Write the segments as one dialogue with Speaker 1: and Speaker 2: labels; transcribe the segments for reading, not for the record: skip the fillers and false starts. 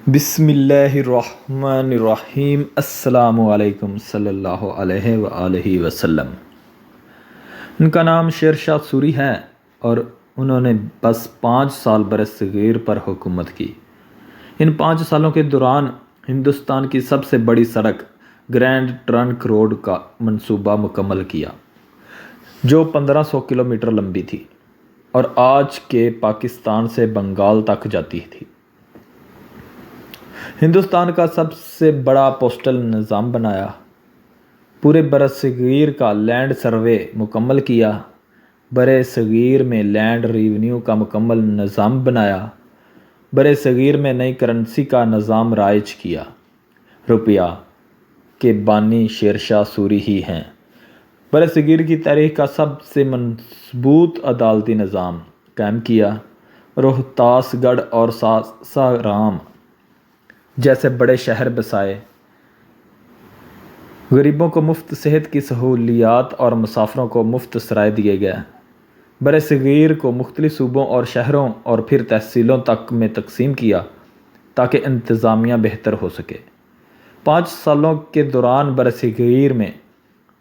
Speaker 1: بسم اللہ الرحمن الرحیم۔ السلام علیکم صلی اللہ علیہ وآلہ وسلم۔ ان کا نام شیر شاہ سوری ہے اور انہوں نے بس 5 سال برصغیر پر حکومت کی۔ ان 5 سالوں کے دوران ہندوستان کی سب سے بڑی سڑک گرینڈ ٹرنک روڈ کا منصوبہ مکمل کیا، جو 1500 کلومیٹر لمبی تھی اور آج کے پاکستان سے بنگال تک جاتی تھی۔ ہندوستان کا سب سے بڑا پوسٹل نظام بنایا، پورے برصغیر کا لینڈ سروے مکمل کیا، برصغیر میں لینڈ ریونیو کا مکمل نظام بنایا، برصغیر میں نئی کرنسی کا نظام رائج کیا۔ روپیہ کے بانی شیر شاہ سوری ہی ہیں۔ برصغیر کی تاریخ کا سب سے مضبوط عدالتی نظام قائم کیا۔ روہتاس گڑھ اور ساسارام جیسے بڑے شہر بسائے، غریبوں کو مفت صحت کی سہولیات اور مسافروں کو مفت سرائے دیے گئے۔ برصغیر کو مختلف صوبوں اور شہروں اور پھر تحصیلوں تک میں تقسیم کیا تاکہ انتظامیہ بہتر ہو سکے۔ 5 سالوں کے دوران برصغیر میں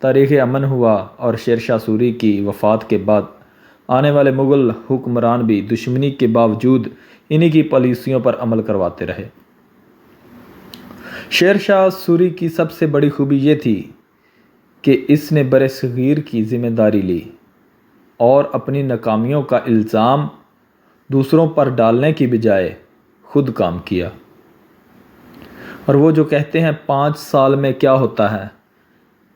Speaker 1: تاریخ امن ہوا اور شیر شاہ سوری کی وفات کے بعد آنے والے مغل حکمران بھی دشمنی کے باوجود انہی کی پالیسیوں پر عمل کرواتے رہے۔ شیر شاہ سوری کی سب سے بڑی خوبی یہ تھی کہ اس نے برصغیر کی ذمہ داری لی اور اپنی ناکامیوں کا الزام دوسروں پر ڈالنے کی بجائے خود کام کیا۔ اور وہ جو کہتے ہیں 5 سال میں کیا ہوتا ہے،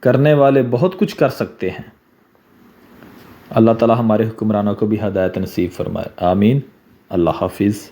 Speaker 1: کرنے والے بہت کچھ کر سکتے ہیں۔ اللہ تعالی ہمارے حکمرانوں کو بھی ہدایت نصیب فرمائے، آمین۔ اللہ حافظ۔